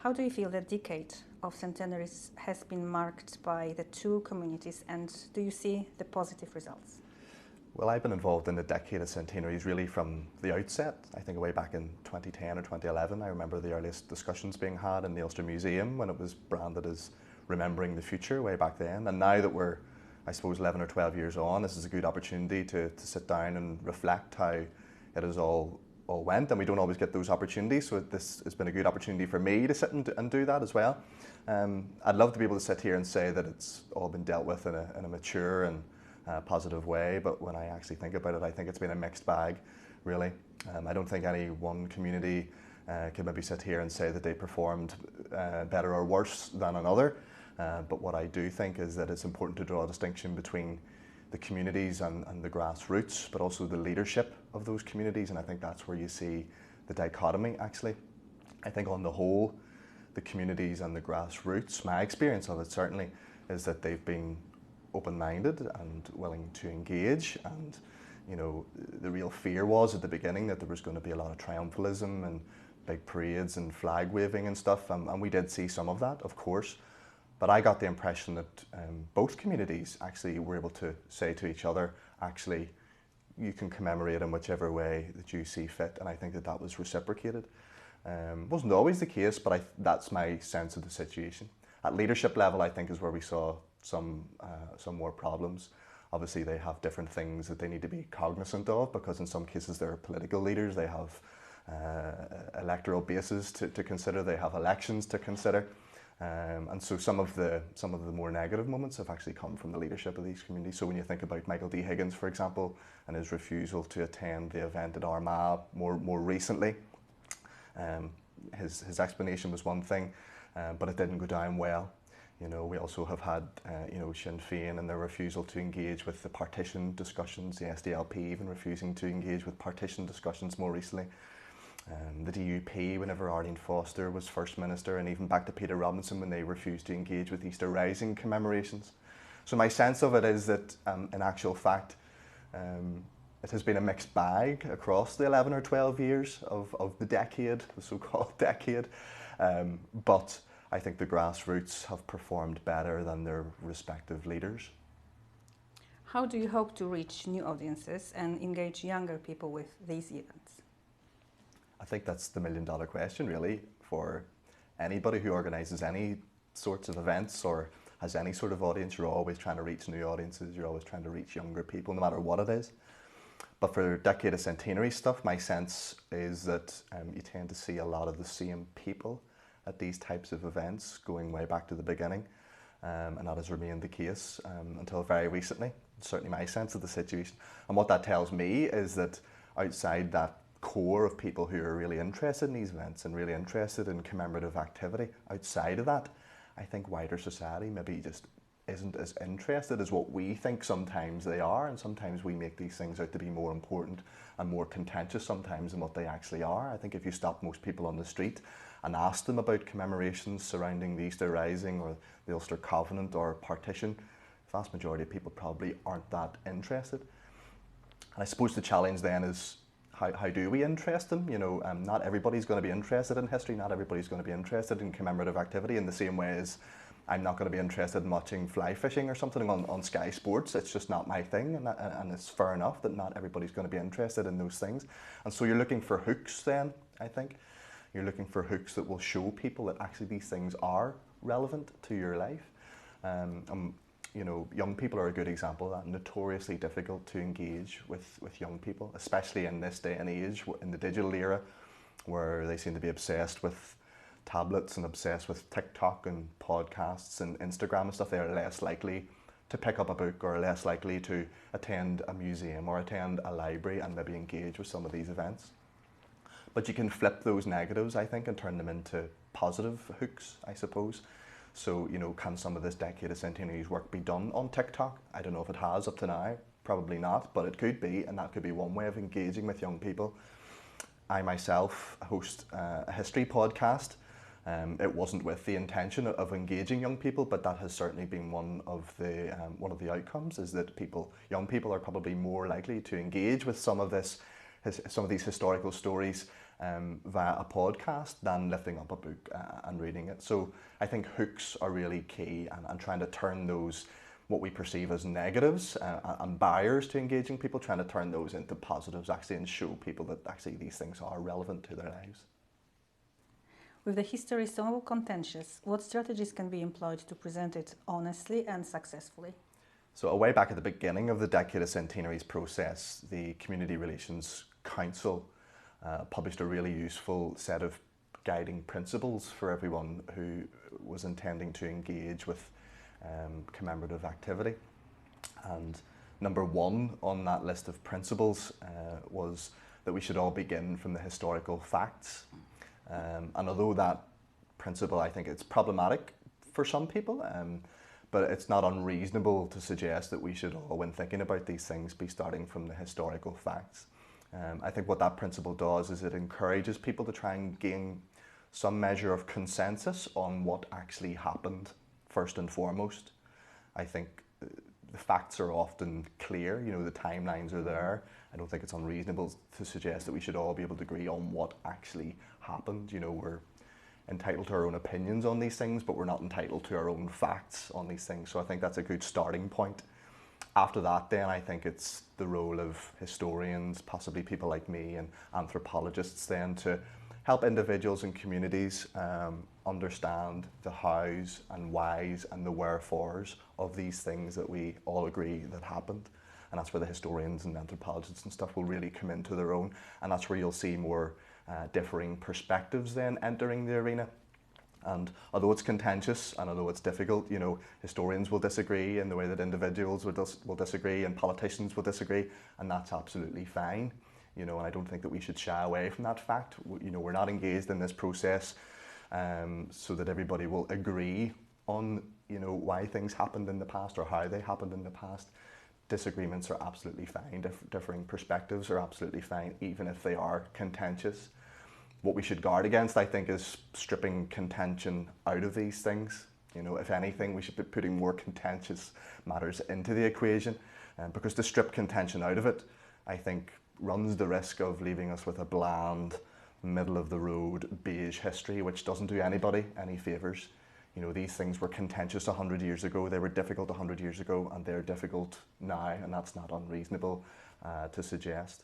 How do you feel the Decade of Centenaries has been marked by the two communities, and do you see the positive results? Well, I've been involved in the Decade of Centenaries really from the outset. I think way back in 2010 or 2011, I remember the earliest discussions being had in the Ulster Museum when it was branded as Remembering the Future way back then. And now that we're, I suppose, 11 or 12 years on, this is a good opportunity to sit down and reflect how it has all went, and we don't always get those opportunities, so this has been a good opportunity for me to sit and do that as well. I'd love to be able to sit here and say that it's all been dealt with in a mature and positive way, but when I actually think about it, I think it's been a mixed bag, really. I don't think any one community could maybe sit here and say that they performed better or worse than another, but what I do think is that it's important to draw a distinction between the communities and the grassroots, but also the leadership of those communities, and I think that's where you see the dichotomy actually. I think on the whole, the communities and the grassroots, my experience of it certainly, is that they've been open-minded and willing to engage, and you know, the real fear was at the beginning that there was going to be a lot of triumphalism and big parades and flag waving and stuff, and we did see some of that, of course. But I got the impression that both communities actually were able to say to each other, actually, you can commemorate in whichever way that you see fit, and I think that that was reciprocated. Wasn't always the case, but that's my sense of the situation. At leadership level, I think is where we saw some more problems. Obviously, they have different things that they need to be cognizant of, because in some cases they're political leaders, they have electoral bases to consider, they have elections to consider. And so some of the more negative moments have actually come from the leadership of these communities. So when you think about Michael D. Higgins, for example, and his refusal to attend the event at Armagh more recently, his explanation was one thing, but it didn't go down well. You know, we also have had you know, Sinn Féin and their refusal to engage with the partition discussions, the SDLP even refusing to engage with partition discussions more recently. The DUP, whenever Arlene Foster was First Minister, and even back to Peter Robinson when they refused to engage with Easter Rising commemorations. So my sense of it is that, in actual fact, it has been a mixed bag across the 11 or 12 years of the decade, the so-called decade, but I think the grassroots have performed better than their respective leaders. How do you hope to reach new audiences and engage younger people with these events? I think that's the million-dollar question, really, for anybody who organises any sorts of events or has any sort of audience. You're always trying to reach new audiences, you're always trying to reach younger people, no matter what it is. But for Decade of Centenary stuff, my sense is that you tend to see a lot of the same people at these types of events going way back to the beginning, and that has remained the case until very recently. It's certainly my sense of the situation. And what that tells me is that outside that core of people who are really interested in these events and really interested in commemorative activity, outside of that, I think wider society maybe just isn't as interested as what we think sometimes they are, and sometimes we make these things out to be more important and more contentious sometimes than what they actually are. I think if you stop most people on the street and ask them about commemorations surrounding the Easter Rising or the Ulster Covenant or partition, the vast majority of people probably aren't that interested. And I suppose the challenge then is, how do we interest them? You know, not everybody's going to be interested in history, not everybody's going to be interested in commemorative activity in the same way as I'm not going to be interested in watching fly fishing or something on Sky Sports. It's just not my thing, and it's fair enough that not everybody's going to be interested in those things. And so you're looking for hooks then, I think. You're looking for hooks that will show people that actually these things are relevant to your life. You know, young people are a good example of that. Notoriously difficult to engage with young people, especially in this day and age, in the digital era, where they seem to be obsessed with tablets and obsessed with TikTok and podcasts and Instagram and stuff. They are less likely to pick up a book or less likely to attend a museum or attend a library and maybe engage with some of these events. But you can flip those negatives, I think, and turn them into positive hooks, I suppose. So, you know, can some of this Decade of Centenaries work be done on TikTok? I don't know if it has up to now, probably not, but it could be, and that could be one way of engaging with young people. I myself host a history podcast. It wasn't with the intention of engaging young people, but that has certainly been one of the outcomes, is that young people are probably more likely to engage with some of this some of these historical stories via a podcast than lifting up a book and reading it. So I think hooks are really key, and trying to turn those, what we perceive as negatives and barriers to engaging people, trying to turn those into positives actually, and show people that actually these things are relevant to their lives. With the history so contentious, what strategies can be employed to present it honestly and successfully? So way back at the beginning of the Decade of Centenaries process, the Community Relations Council published a really useful set of guiding principles for everyone who was intending to engage with commemorative activity. And number one on that list of principles was that we should all begin from the historical facts. And although that principle, I think it's problematic for some people, but it's not unreasonable to suggest that we should all, when thinking about these things, be starting from the historical facts. I think what that principle does is it encourages people to try and gain some measure of consensus on what actually happened first and foremost. I think the facts are often clear, you know, the timelines are there. I don't think it's unreasonable to suggest that we should all be able to agree on what actually happened. You know, we're entitled to our own opinions on these things, but we're not entitled to our own facts on these things. So I think that's a good starting point. After that, then, I think it's the role of historians, possibly people like me and anthropologists, then, to help individuals and communities understand the hows and whys and the wherefores of these things that we all agree that happened. And that's where the historians and anthropologists and stuff will really come into their own. And that's where you'll see more differing perspectives then entering the arena. And although it's contentious and although it's difficult, you know, historians will disagree in the way that individuals will disagree, and politicians will disagree, and that's absolutely fine. You know, and I don't think that we should shy away from that fact. You know, we're not engaged in this process so that everybody will agree on, you know, why things happened in the past or how they happened in the past. Disagreements are absolutely fine. Differing perspectives are absolutely fine, even if they are contentious. What we should guard against, I think, is stripping contention out of these things. You know, if anything, we should be putting more contentious matters into the equation, because to strip contention out of it, I think, runs the risk of leaving us with a bland, middle-of-the-road, beige history, which doesn't do anybody any favours. You know, these things were contentious 100 years ago, they were difficult 100 years ago, and they're difficult now, and that's not unreasonable to suggest.